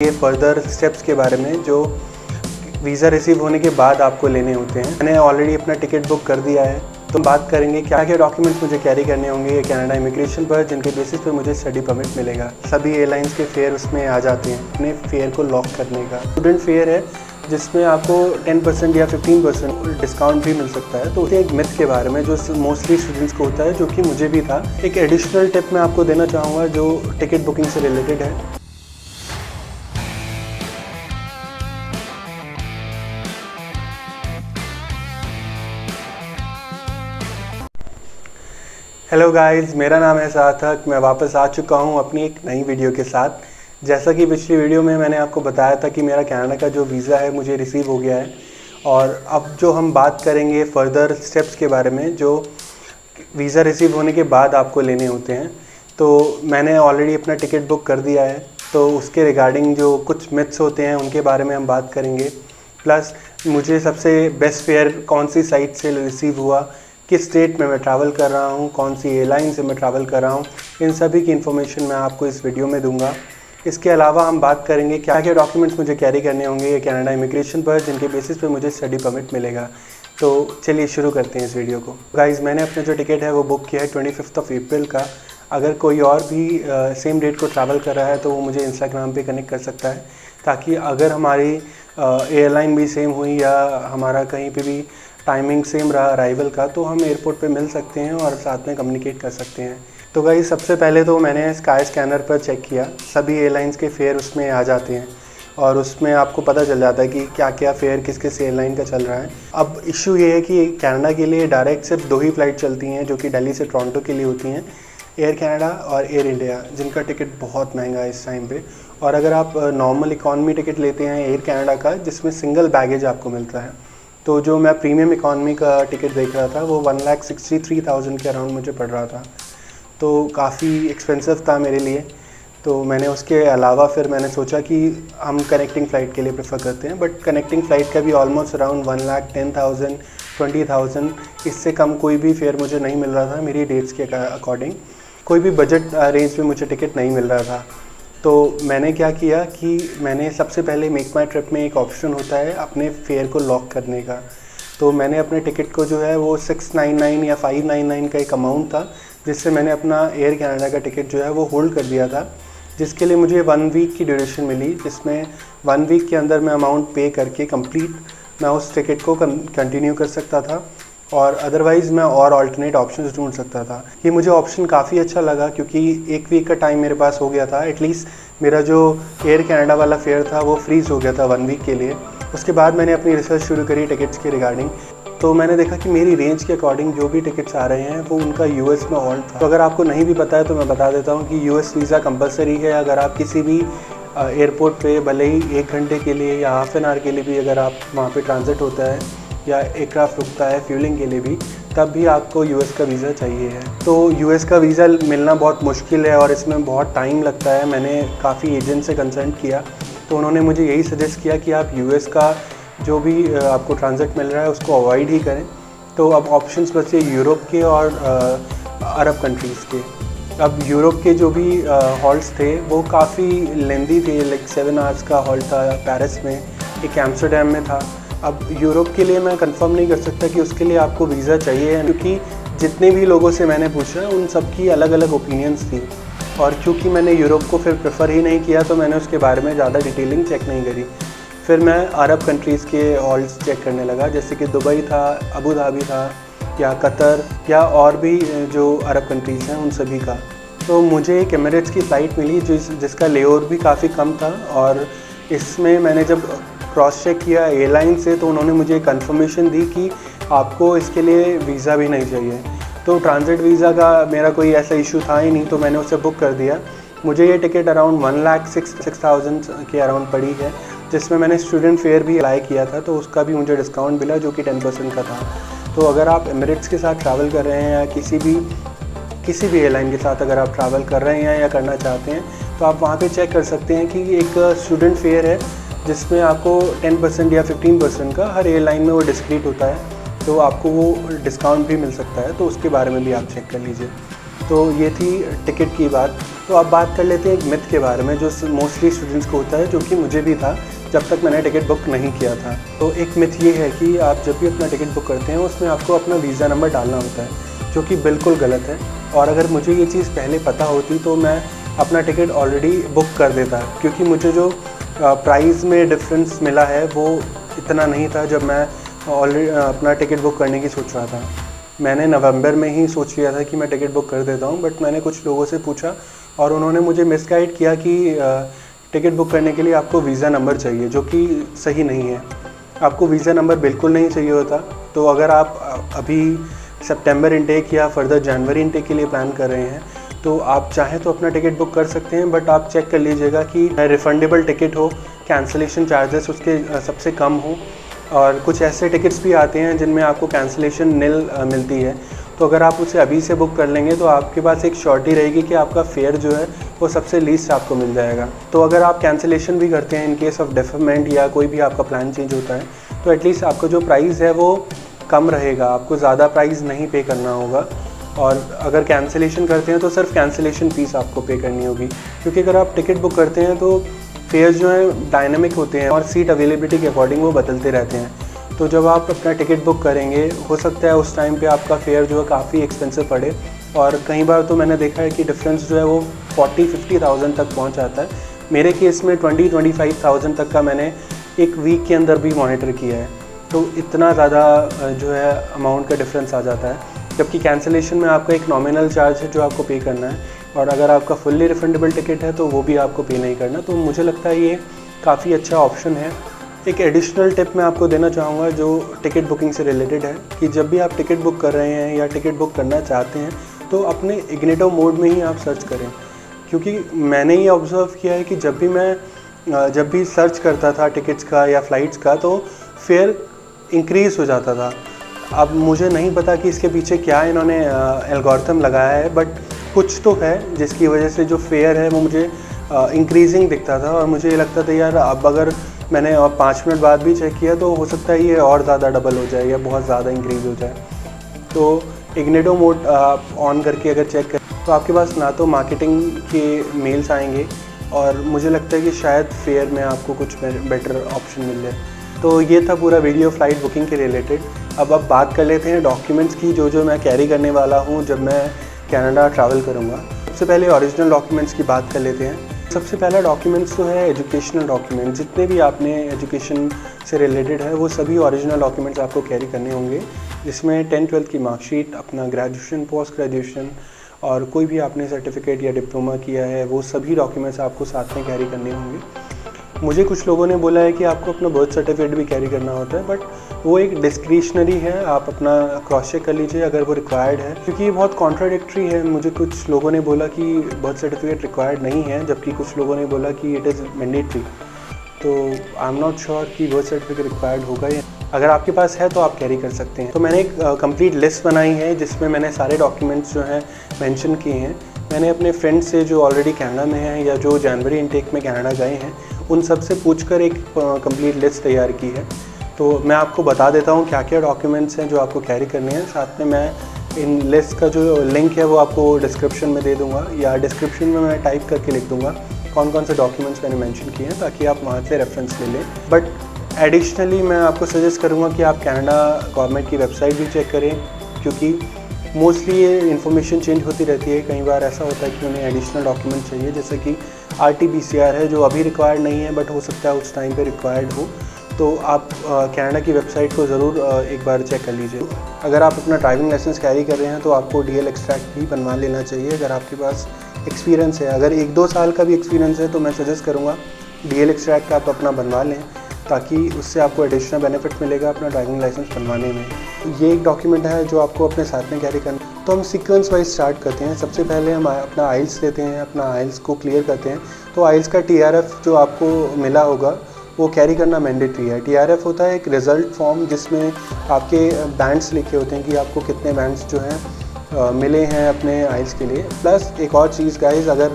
ये further steps के बारे में जो वीज़ा रिसीव होने के बाद आपको लेने होते हैं। मैंने ऑलरेडी अपना टिकट बुक कर दिया है, तो बात करेंगे क्या क्या डॉक्यूमेंट्स मुझे कैरी करने होंगे कनाडा इमिग्रेशन पर, जिनके बेसिस पे मुझे स्टडी परमिट मिलेगा। सभी एयरलाइंस के फेयर उसमें आ जाते हैं अपने फेयर को लॉक करने का। स्टूडेंट फेयर है जिसमें आपको 10% या 15% डिस्काउंट भी मिल सकता है। तो एक मिथ के बारे में जो मोस्टली स्टूडेंट्स को होता है, जो कि मुझे भी था, एक एडिशनल टिप मैं आपको देना चाहूँगा जो टिकट बुकिंग से रिलेटेड है। हेलो गाइस, मेरा नाम है सार्थक। मैं वापस आ चुका हूँ अपनी एक नई वीडियो के साथ। जैसा कि पिछली वीडियो में मैंने आपको बताया था कि मेरा कनाडा का जो वीज़ा है मुझे रिसीव हो गया है, और अब जो हम बात करेंगे फर्दर स्टेप्स के बारे में जो वीज़ा रिसीव होने के बाद आपको लेने होते हैं। तो मैंने ऑलरेडी अपना टिकट बुक कर दिया है, तो उसके रिगार्डिंग जो कुछ मिथ्स होते हैं उनके बारे में हम बात करेंगे। प्लस मुझे सबसे बेस्ट फेयर कौन सी साइट से रिसीव हुआ, किस स्टेट में मैं ट्रैवल कर रहा हूँ, कौन सी एयरलाइन से मैं ट्रैवल कर रहा हूँ, इन सभी की इन्फॉर्मेशन मैं आपको इस वीडियो में दूंगा। इसके अलावा हम बात करेंगे क्या क्या डॉक्यूमेंट्स मुझे कैरी करने होंगे कनाडा इमिग्रेशन पर, जिनके बेसिस पे मुझे स्टडी परमिट मिलेगा। तो चलिए शुरू करते हैं इस वीडियो को। गाइज़, मैंने अपना जो टिकट है वो बुक किया है 25 अप्रैल का। अगर कोई और भी सेम डेट को ट्रैवल कर रहा है तो वो मुझे इंस्टाग्राम पे कनेक्ट कर सकता है, ताकि अगर हमारी एयरलाइन भी सेम हुई या हमारा कहीं पे भी टाइमिंग सेम रहा अराइवल का, तो हम एयरपोर्ट पे मिल सकते हैं और साथ में कम्युनिकेट कर सकते हैं। तो गाइस, सबसे पहले तो मैंने स्काई स्कैनर पर चेक किया। सभी एयरलाइंस के फेयर उसमें आ जाते हैं और उसमें आपको पता चल जाता है कि क्या क्या फेयर किस किस एयरलाइन का चल रहा है। अब इशू ये है कि कनाडा के लिए डायरेक्ट सिर्फ 2 ही फ़्लाइट चलती हैं, जो कि दिल्ली से टोरंटो के लिए होती हैं, एयर कनाडा और एयर इंडिया, जिनका टिकट बहुत महंगा है इस टाइम पे। और अगर आप नॉर्मल इकॉनमी टिकट लेते हैं एयर कनाडा का, जिसमें सिंगल बैगेज आपको मिलता है, तो जो मैं प्रीमियम इकॉनमी का टिकट देख रहा था वो 1,63,000 के अराउंड मुझे पड़ रहा था। तो काफ़ी एक्सपेंसिव था मेरे लिए। तो मैंने उसके अलावा फिर मैंने सोचा कि हम कनेक्टिंग फ़्लाइट के लिए प्रेफर करते हैं, बट कनेक्टिंग फ़्लाइट का भी ऑलमोस्ट अराउंड 1,10,000 20,000, इससे कम कोई भी फेयर मुझे नहीं मिल रहा था मेरी डेट्स के अकॉर्डिंग। कोई भी बजट रेंज में मुझे टिकट नहीं मिल रहा था। तो मैंने क्या किया कि मैंने सबसे पहले मेक माई ट्रिप में एक ऑप्शन होता है अपने फेयर को लॉक करने का। तो मैंने अपने टिकट को जो है वो 699 या 599 का एक अमाउंट था, जिससे मैंने अपना एयर कनाडा का टिकट जो है वो होल्ड कर दिया था, जिसके लिए मुझे 1 वीक की ड्यूरेशन मिली, जिसमें 1 वीक के अंदर मैं अमाउंट पे करके कंप्लीट मैं उस टिकट को कंटिन्यू कर सकता था, और अदरवाइज़ मैं और अल्टरनेट ऑप्शंस ढूंढ सकता था। ये मुझे ऑप्शन काफ़ी अच्छा लगा, क्योंकि 1 वीक का टाइम मेरे पास हो गया था। एटलीस्ट मेरा जो एयर कनाडा वाला फेयर था वो फ्रीज़ हो गया था 1 वीक के लिए। उसके बाद मैंने अपनी रिसर्च शुरू करी टिकट्स के रिगार्डिंग। तो मैंने देखा कि मेरी रेंज के अकॉर्डिंग जो भी टिकट्स आ रहे हैं वो उनका यूएस में हॉल्ट था। तो अगर आपको नहीं भी पता है तो मैं बता देता हूँ कि यूएस वीज़ा कंपलसरी है। अगर आप किसी भी एयरपोर्ट पे भले ही 1 घंटे के लिए या हाफ एन आवर के लिए भी अगर आप वहाँ पे ट्रांजिट होता है या एयरक्राफ्ट रुकता है फ्यूलिंग के लिए भी, तब भी आपको यूएस का वीज़ा चाहिए है। तो यूएस का वीज़ा मिलना बहुत मुश्किल है और इसमें बहुत टाइम लगता है। मैंने काफ़ी एजेंट से कंसल्ट किया, तो उन्होंने मुझे यही सजेस्ट किया कि आप यूएस का जो भी आपको ट्रांजिट मिल रहा है उसको अवॉइड ही करें। तो अब ऑप्शंस बचे यूरोप के और अरब कंट्रीज़ के। अब यूरोप के जो भी हॉल्ट्स थे वो काफ़ी लेंदी थे, लाइक 7 आवर्स का हॉल्ट था पेरिस में, एक एम्स्टर्डम में था। अब यूरोप के लिए मैं कंफर्म नहीं कर सकता कि उसके लिए आपको वीज़ा चाहिए, क्योंकि जितने भी लोगों से मैंने पूछा उन सब की अलग अलग ओपिनियंस थी। और क्योंकि मैंने यूरोप को फिर प्रेफर ही नहीं किया, तो मैंने उसके बारे में ज़्यादा डिटेलिंग चेक नहीं करी। फिर मैं अरब कंट्रीज़ के हॉल्ट्स चेक करने लगा, जैसे कि दुबई था, अबू धाबी था, या कतर, या और भी जो अरब कंट्रीज़ हैं उन सभी का। तो मुझे एक एमिरेट्स की फ़्लाइट मिली जिसका लेओवर भी काफ़ी कम था, और इसमें मैंने जब क्रॉस चेक किया एयरलाइन से तो उन्होंने मुझे कंफर्मेशन दी कि आपको इसके लिए वीज़ा भी नहीं चाहिए। तो ट्रांजिट वीज़ा का मेरा कोई ऐसा इशू था ही नहीं, तो मैंने उसे बुक कर दिया। मुझे ये टिकट अराउंड 1,06,000 के अराउंड पड़ी है, जिसमें मैंने स्टूडेंट फेयर भी अप्लाई किया था, तो उसका भी मुझे डिस्काउंट मिला जो कि 10% का था। तो अगर आप एमिरेट्स के साथ ट्रैवल कर रहे हैं या किसी भी एयरलाइन के साथ अगर आप ट्रैवल कर रहे हैं या करना चाहते हैं, तो आप वहाँ पे चेक कर सकते हैं कि एक स्टूडेंट फेयर है जिसमें आपको 10% या 15% का हर एयरलाइन में वो डिस्क्रीट होता है, तो आपको वो डिस्काउंट भी मिल सकता है। तो उसके बारे में भी आप चेक कर लीजिए। तो ये थी टिकट की बात। तो अब बात कर लेते हैं एक मिथ के बारे में जो मोस्टली स्टूडेंट्स को होता है, जो कि मुझे भी था जब तक मैंने टिकट बुक नहीं किया था। तो एक मिथ ये है कि आप जब भी अपना टिकट बुक करते हैं उसमें आपको अपना वीज़ा नंबर डालना होता है, जो कि बिल्कुल गलत है। और अगर मुझे ये चीज़ पहले पता होती तो मैं अपना टिकट ऑलरेडी बुक कर देता, क्योंकि मुझे जो प्राइस में डिफरेंस मिला है वो इतना नहीं था जब मैं ऑलरेडी अपना टिकट बुक करने की सोच रहा था। मैंने नवंबर में ही सोच लिया था कि मैं टिकट बुक कर देता हूँ, बट मैंने कुछ लोगों से पूछा और उन्होंने मुझे मिसगाइड किया कि टिकट बुक करने के लिए आपको वीज़ा नंबर चाहिए, जो कि सही नहीं है। आपको वीज़ा नंबर बिल्कुल नहीं चाहिए होता। तो अगर आप अभी सितंबर इनटेक या फर्दर जनवरी इनटेक के लिए प्लान कर रहे हैं तो आप चाहें तो अपना टिकट बुक कर सकते हैं, बट आप चेक कर लीजिएगा कि रिफंडेबल टिकट हो, कैंसिलेशन चार्जेस उसके सबसे कम हो। और कुछ ऐसे टिकट्स भी आते हैं जिनमें आपको कैंसिलेशन निल मिलती है, तो अगर आप उसे अभी से बुक कर लेंगे तो आपके पास एक श्योरिटी रहेगी कि आपका फेयर जो है वो सबसे लीस्ट आपको मिल जाएगा। तो अगर आप कैंसिलेशन भी करते हैं इन केस ऑफ डेफरमेंट या कोई भी आपका प्लान चेंज होता है, तो एटलीस्ट आपका जो प्राइस है वो कम रहेगा, आपको ज़्यादा प्राइस नहीं पे करना होगा। और अगर कैंसिलेशन करते हैं तो सिर्फ कैंसिलेशन फ़ीस आपको पे करनी होगी, क्योंकि अगर आप टिकट बुक करते हैं तो फेयर जो है डायनामिक होते हैं और सीट अवेलेबिलिटी के अकॉर्डिंग वो बदलते रहते हैं। तो जब आप अपना टिकट बुक करेंगे हो सकता है उस टाइम पे आपका फेयर जो है काफ़ी एक्सपेंसिव पड़े, और कई बार तो मैंने देखा है कि डिफरेंस जो है वो 40-50,000 तक पहुंच जाता है। मेरे केस में 20-25,000 तक का मैंने एक वीक के अंदर भी मॉनिटर किया है। तो इतना ज़्यादा जो है अमाउंट का डिफरेंस आ जाता है, जबकि कैंसिलेशन में आपका एक नॉमिनल चार्ज है जो आपको पे करना है, और अगर आपका फुल्ली रिफंडेबल टिकट है तो वो भी आपको पे नहीं करना। तो मुझे लगता है ये काफ़ी अच्छा ऑप्शन है। एक एडिशनल टिप मैं आपको देना चाहूँगा जो टिकट बुकिंग से रिलेटेड है, कि जब भी आप टिकट बुक कर रहे हैं या टिकट बुक करना चाहते हैं तो अपने इग्निटो मोड में ही आप सर्च करें, क्योंकि मैंने ये ऑब्ज़र्व किया है कि जब भी सर्च करता था टिकट्स का या फ़्लाइट्स का तो फेयर इंक्रीज़ हो जाता था। अब मुझे नहीं पता कि इसके पीछे क्या इन्होंने एल्गोरिथम लगाया है, बट कुछ तो है जिसकी वजह से जो फेयर है वो मुझे इंक्रीजिंग दिखता था, और मुझे ये लगता था यार अब अगर मैंने 5 मिनट बाद भी चेक किया तो हो सकता है ये और ज़्यादा डबल हो जाए या बहुत ज़्यादा इंक्रीज़ हो जाए। तो इग्निटो मोड ऑन करके अगर चेक करें तो आपके पास ना तो मार्केटिंग के मेल्स आएंगे, और मुझे लगता है कि शायद फेयर में आपको कुछ बेटर ऑप्शन मिल जाए। तो ये था पूरा वीडियो फ़्लाइट बुकिंग के रिलेटेड। अब बात कर लेते हैं डॉक्यूमेंट्स की जो मैं कैरी करने वाला हूँ जब मैं कनाडा ट्रैवल करूँगा। सबसे पहले ओरिजिनल डॉक्यूमेंट्स की बात कर लेते हैं। सबसे पहला डॉक्यूमेंट्स तो है एजुकेशनल डॉक्यूमेंट। जितने भी आपने एजुकेशन से रिलेटेड है वो सभी ओरिजिनल डॉक्यूमेंट्स आपको कैरी करने होंगे, जिसमें 10-12 की मार्कशीट, अपना ग्रेजुएशन, पोस्ट ग्रेजुएशन और कोई भी आपने सर्टिफिकेट या डिप्लोमा किया है वो सभी डॉक्यूमेंट्स आपको साथ में कैरी करने होंगे। मुझे कुछ लोगों ने बोला है कि आपको अपना बर्थ सर्टिफिकेट भी कैरी करना होता है, बट वो एक डिस्क्रिशनरी है, आप अपना क्रॉस चेक कर लीजिए अगर वो रिक्वायर्ड है, क्योंकि ये बहुत कॉन्ट्राडिक्टरी है। मुझे कुछ लोगों ने बोला कि बर्थ सर्टिफिकेट रिक्वायर्ड नहीं है, जबकि कुछ लोगों ने बोला कि इट इज़ मैंडेटरी। तो आई एम नॉट श्योर कि बर्थ सर्टिफिकेट रिक्वायर्ड होगा या अगर आपके पास है तो आप कैरी कर सकते हैं। तो मैंने एक कंप्लीट लिस्ट बनाई है जिसमें मैंने सारे डॉक्यूमेंट्स जो हैं मेंशन किए हैं। मैंने अपने फ्रेंड्स से जो ऑलरेडी कनाडा में हैं या जो जनवरी इनटेक में कनाडा गए हैं उन सब से पूछकर एक कंप्लीट लिस्ट तैयार की है। तो मैं आपको बता देता हूँ क्या क्या डॉक्यूमेंट्स हैं जो आपको कैरी करने हैं। साथ में मैं इन लिस्ट का जो लिंक है वो आपको डिस्क्रिप्शन में दे दूँगा, या डिस्क्रिप्शन में मैं टाइप करके लिख दूँगा कौन कौन से डॉक्यूमेंट्स मैंने मेंशन किए हैं, ताकि आप वहाँ से रेफरेंस ले लें। बट एडिशनली मैं आपको सजेस्ट करूँगा कि आप कनाडा गवर्नमेंट की वेबसाइट भी चेक करें, क्योंकि मोस्टली ये इन्फॉर्मेशन चेंज होती रहती है। कई बार ऐसा होता है कि उन्हें एडिशनल डॉक्यूमेंट चाहिए, जैसे कि RT-PCR है जो अभी रिक्वायर्ड नहीं है बट हो सकता है उस टाइम पे रिक्वायर्ड हो। तो आप कनाडा की वेबसाइट को ज़रूर एक बार चेक कर लीजिए। अगर आप अपना ड्राइविंग लाइसेंस कैरी कर रहे हैं तो आपको DL एक्सट्रैक्ट भी बनवा लेना चाहिए अगर आपके पास एक्सपीरियंस है। अगर 1-2 साल का भी एक्सपीरियंस है तो मैं सजेस्ट करूँगा DL एक्सट्रैक्ट आप अपना बनवा लें, ताकि उससे आपको एडिशनल बेनिफिट मिलेगा अपना ड्राइविंग लाइसेंस बनवाने में। ये एक डॉक्यूमेंट है जो आपको अपने साथ में कैरी करना। तो हम सीक्वेंस वाइज स्टार्ट करते हैं। सबसे पहले हम अपना आइल्स लेते हैं, अपना आइल्स को क्लियर करते हैं। तो आइल्स का TRF जो आपको मिला होगा वो कैरी करना मैंडेटरी है। TRF होता है एक रिज़ल्ट फॉर्म जिसमें आपके बैंड्स लिखे होते हैं कि आपको कितने बैंड्स जो हैं मिले हैं अपने आइल्स के लिए। प्लस एक और चीज़ गाइस, अगर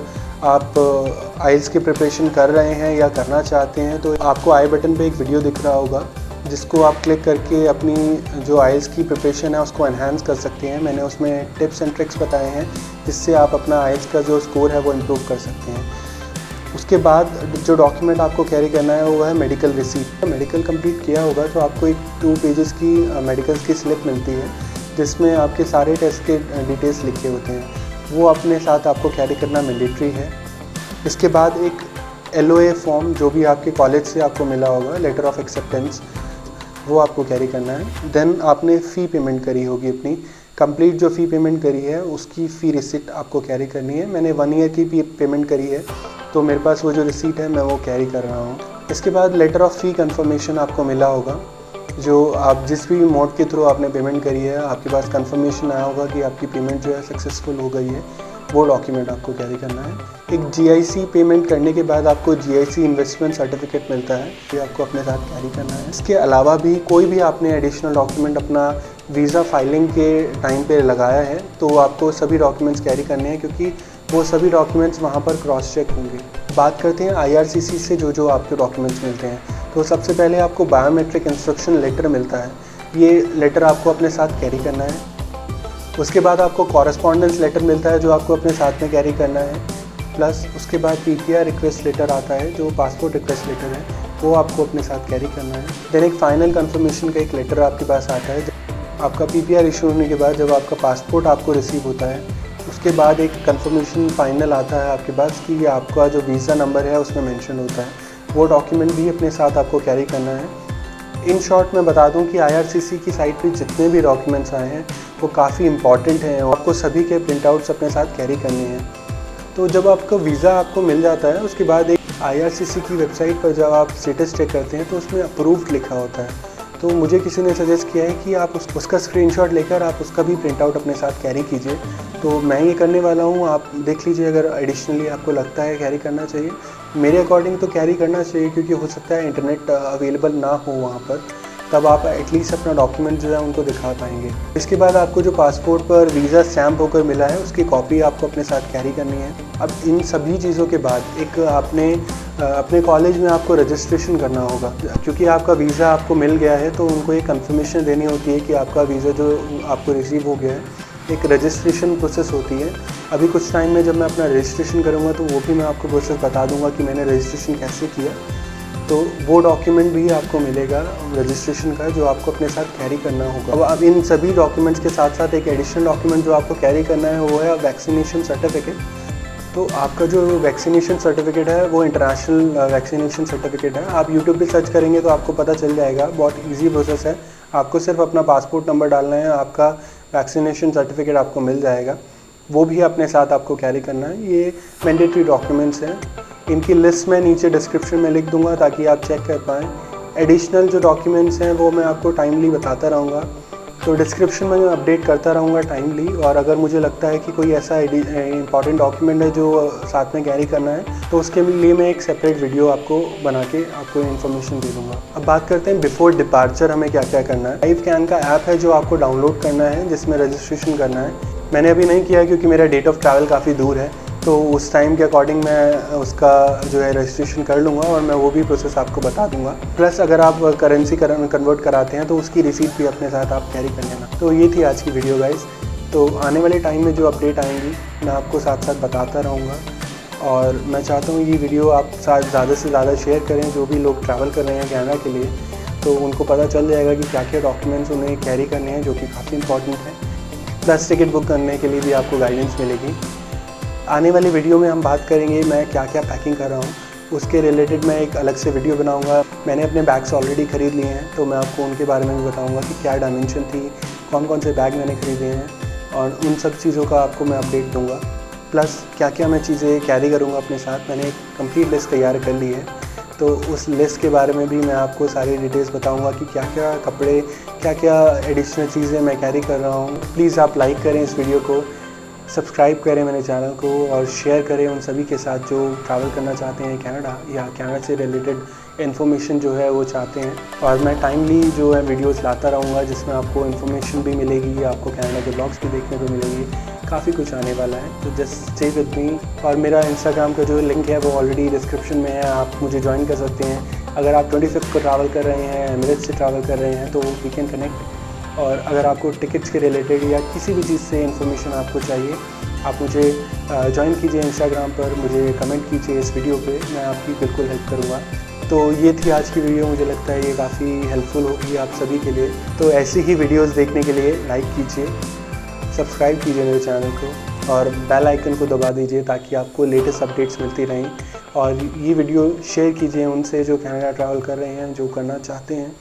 आप आइल्स की प्रिपरेशन कर रहे हैं या करना चाहते हैं तो आपको आई बटन पे एक वीडियो दिख रहा होगा जिसको आप क्लिक करके अपनी जो आइल्स की प्रिपरेशन है उसको एनहांस कर सकते हैं। मैंने उसमें टिप्स एंड ट्रिक्स बताए हैं जिससे आप अपना आइल्स का जो स्कोर है वो इम्प्रूव कर सकते हैं। उसके बाद जो डॉक्यूमेंट आपको कैरी करना है वो है मेडिकल रिसीप्ट। मेडिकल कंप्लीट किया होगा तो आपको एक 2 पेजेस की मेडिकल्स की स्लिप मिलती है जिसमें आपके सारे टेस्ट के डिटेल्स लिखे होते हैं, वो अपने साथ आपको कैरी करना मैंडेटरी है। इसके बाद एक LOA फॉर्म जो भी आपके कॉलेज से आपको मिला होगा, लेटर ऑफ एक्सेप्टेंस, वो आपको कैरी करना है। देन आपने फ़ी पेमेंट करी होगी अपनी, कंप्लीट जो फ़ी पेमेंट करी है उसकी फ़ी रिसिप्ट आपको कैरी करनी है। मैंने 1 ईयर की पेमेंट करी है तो मेरे पास वो जो रिसीट है मैं वो कैरी कर रहा हूँ। इसके बाद लेटर ऑफ़ फ़ी कंफर्मेशन आपको मिला होगा, जो आप जिस भी मोड के थ्रू आपने पेमेंट करी है आपके पास कंफर्मेशन आया होगा कि आपकी पेमेंट जो है सक्सेसफुल हो गई है, वो डॉक्यूमेंट आपको कैरी करना है। एक GIC पेमेंट करने के बाद आपको GIC इन्वेस्टमेंट सर्टिफिकेट मिलता है, ये आपको अपने साथ कैरी करना है। इसके अलावा भी कोई भी आपने एडिशनल डॉक्यूमेंट अपना वीज़ा फाइलिंग के टाइम पे लगाया है तो आपको सभी डॉक्यूमेंट्स कैरी करने हैं, क्योंकि वो सभी डॉक्यूमेंट्स वहाँ पर क्रॉस चेक होंगे। बात करते हैं IRCC से जो आपके डॉक्यूमेंट्स मिलते हैं। तो सबसे पहले आपको बायोमेट्रिक इंस्ट्रक्शन लेटर मिलता है, ये लेटर आपको अपने साथ कैरी करना है। उसके बाद आपको कॉरेस्पॉन्डेंस लेटर मिलता है जो आपको अपने साथ में कैरी करना है। प्लस उसके बाद PPR रिक्वेस्ट लेटर आता है जो पासपोर्ट रिक्वेस्ट लेटर है, वो आपको अपने साथ कैरी करना है। देन एक फ़ाइनल कंफर्मेशन का एक लेटर आपके पास आता है। आपका PPR इशू होने के बाद जब आपका पासपोर्ट आपको रिसीव होता है उसके बाद एक कंफर्मेशन फ़ाइनल आता है आपके पास कि ये आपका जो वीज़ा नंबर है उसमें मेंशन होता है, वो डॉक्यूमेंट भी अपने साथ आपको कैरी करना है। इन शॉर्ट मैं बता दूं कि IRCC की साइट पे जितने भी डॉक्यूमेंट्स आए हैं वो काफ़ी इंपॉर्टेंट हैं और आपको सभी के प्रिंटआउट्स अपने साथ कैरी करने हैं। तो जब आपका वीज़ा आपको मिल जाता है उसके बाद एक IRCC की वेबसाइट पर जब आप स्टेटस चेक करते हैं तो उसमें अप्रूव्ड लिखा होता है। तो मुझे किसी ने सजेस्ट किया है कि आप उसका स्क्रीनशॉट लेकर आप उसका भी प्रिंटआउट अपने साथ कैरी कीजिए। तो मैं ये करने वाला हूँ, आप देख लीजिए अगर एडिशनली आपको लगता है कैरी करना चाहिए। मेरे अकॉर्डिंग तो कैरी करना चाहिए, क्योंकि हो सकता है इंटरनेट अवेलेबल ना हो वहाँ पर, तब आप एटलीस्ट अपना डॉक्यूमेंट जो है उनको दिखा पाएंगे। इसके बाद आपको जो पासपोर्ट पर वीज़ा स्टैम्प होकर मिला है उसकी कॉपी आपको अपने साथ कैरी करनी है। अब इन सभी चीज़ों के बाद एक आपने अपने कॉलेज में आपको रजिस्ट्रेशन करना होगा, क्योंकि आपका वीज़ा आपको मिल गया है तो उनको एक कंफर्मेशन देनी होती है कि आपका वीज़ा जो आपको रिसीव हो गया है। एक रजिस्ट्रेशन प्रोसेस होती है। अभी कुछ टाइम में जब मैं अपना रजिस्ट्रेशन करूँगा तो वो भी मैं आपको प्रोसेस बता दूँगा कि मैंने रजिस्ट्रेशन कैसे किया। तो वो डॉक्यूमेंट भी आपको मिलेगा रजिस्ट्रेशन का, जो आपको अपने साथ कैरी करना होगा। अब इन सभी डॉक्यूमेंट्स के साथ साथ एक एडिशनल डॉक्यूमेंट जो आपको कैरी करना है वो है वैक्सीनेशन सर्टिफिकेट। तो आपका जो वैक्सीनेशन सर्टिफिकेट है वो इंटरनेशनल वैक्सीनेशन सर्टिफिकेट है। आप यूट्यूब पे सर्च करेंगे तो आपको पता चल जाएगा, बहुत ईजी प्रोसेस है। आपको सिर्फ अपना पासपोर्ट नंबर डालना है, आपका वैक्सीनेशन सर्टिफिकेट आपको मिल जाएगा, वो भी अपने साथ आपको कैरी करना है। ये मैंडेटरी डॉक्यूमेंट्स हैं, इनकी लिस्ट मैं नीचे डिस्क्रिप्शन में लिख दूंगा ताकि आप चेक कर पाएँ। एडिशनल जो डॉक्यूमेंट्स हैं वो मैं आपको टाइमली बताता रहूँगा, तो डिस्क्रिप्शन में मैं अपडेट करता रहूँगा टाइमली। और अगर मुझे लगता है कि कोई ऐसा इंपॉर्टेंट डॉक्यूमेंट है जो साथ में कैरी करना है तो उसके लिए मैं एक सेपरेट वीडियो आपको बना के आपको इन्फॉर्मेशन दे दूँगा। अब बात करते हैं बिफोर डिपार्चर हमें क्या क्या करना है। LiveCan का ऐप है जो आपको डाउनलोड करना है, जिसमें रजिस्ट्रेशन करना है। मैंने अभी नहीं किया क्योंकि मेरा डेट ऑफ ट्रैवल काफ़ी दूर है, तो उस टाइम के अकॉर्डिंग मैं उसका जो है रजिस्ट्रेशन कर लूँगा और मैं वो भी प्रोसेस आपको बता दूँगा। प्लस अगर आप करेंसी कन्वर्ट कराते हैं तो उसकी रिसीट भी अपने साथ आप कैरी कर लेना। तो ये थी आज की वीडियो गाइस। तो आने वाले टाइम में जो अपडेट आएंगी मैं आपको साथ साथ बताता रहूँगा, और मैं चाहता हूँ ये वीडियो आप साथ ज़्यादा से ज़्यादा शेयर करें। जो भी लोग ट्रैवल कर रहे हैं कनाडा के लिए तो उनको पता चल जाएगा कि क्या क्या डॉक्यूमेंट्स उन्हें कैरी करने हैं, जो कि काफ़ी इंपॉर्टेंट है। प्लस टिकट बुक करने के लिए भी आपको गाइडेंस मिलेगी। आने वाली वीडियो में हम बात करेंगे मैं क्या क्या पैकिंग कर रहा हूँ, उसके रिलेटेड मैं एक अलग से वीडियो बनाऊँगा। मैंने अपने बैग्स ऑलरेडी ख़रीद लिए हैं तो मैं आपको उनके बारे में भी बताऊँगा कि क्या डायमेंशन थी, कौन कौन से बैग मैंने ख़रीदे हैं, और उन सब चीज़ों का आपको मैं अपडेट दूँगा। प्लस क्या क्या मैं चीज़ें कैरी करूँगा अपने साथ, मैंने एक कंप्लीट लिस्ट तैयार कर ली है, तो उस लिस्ट के बारे में भी मैं आपको सारी डिटेल्स बताऊंगा कि क्या क्या कपड़े, क्या क्या एडिशनल चीज़ें मैं कैरी कर रहा हूँ। प्लीज़ आप लाइक करें इस वीडियो को, सब्सक्राइब करें मेरे चैनल को, और शेयर करें उन सभी के साथ जो ट्रैवल करना चाहते हैं कनाडा, या कनाडा से रिलेटेड इन्फॉर्मेशन जो है वो चाहते हैं। और मैं टाइमली जो है वीडियोस लाता रहूँगा जिसमें आपको इन्फॉर्मेशन भी मिलेगी, आपको कनाडा के ब्लॉग्स भी देखने को मिलेगी, काफ़ी कुछ आने वाला है। तो जस्ट स्टे विद मी। और मेरा इंस्टाग्राम का जो लिंक है वो ऑलरेडी डिस्क्रिप्शन में है, आप मुझे ज्वाइन कर सकते हैं। अगर आप 25 को ट्रैवल कर रहे हैं, एमिरेट्स से ट्रैवल कर रहे हैं तो वी कैन कनेक्ट। और अगर आपको टिकट्स के रिलेटेड या किसी भी चीज़ से इन्फॉर्मेशन आपको चाहिए, आप मुझे ज्वाइन कीजिए इंस्टाग्राम पर, मुझे कमेंट कीजिए इस वीडियो पे, मैं आपकी बिल्कुल हेल्प करूँगा। तो ये थी आज की वीडियो, मुझे लगता है ये काफ़ी हेल्पफुल होगी आप सभी के लिए। तो ऐसी ही वीडियोस देखने के लिए लाइक कीजिए, सब्सक्राइब कीजिए मेरे चैनल को और बेल आइकन को दबा दीजिए ताकि आपको लेटेस्ट अपडेट्स मिलती रहें। और ये वीडियो शेयर कीजिए उनसे जो कनाडा ट्रैवल कर रहे हैं, जो करना चाहते हैं।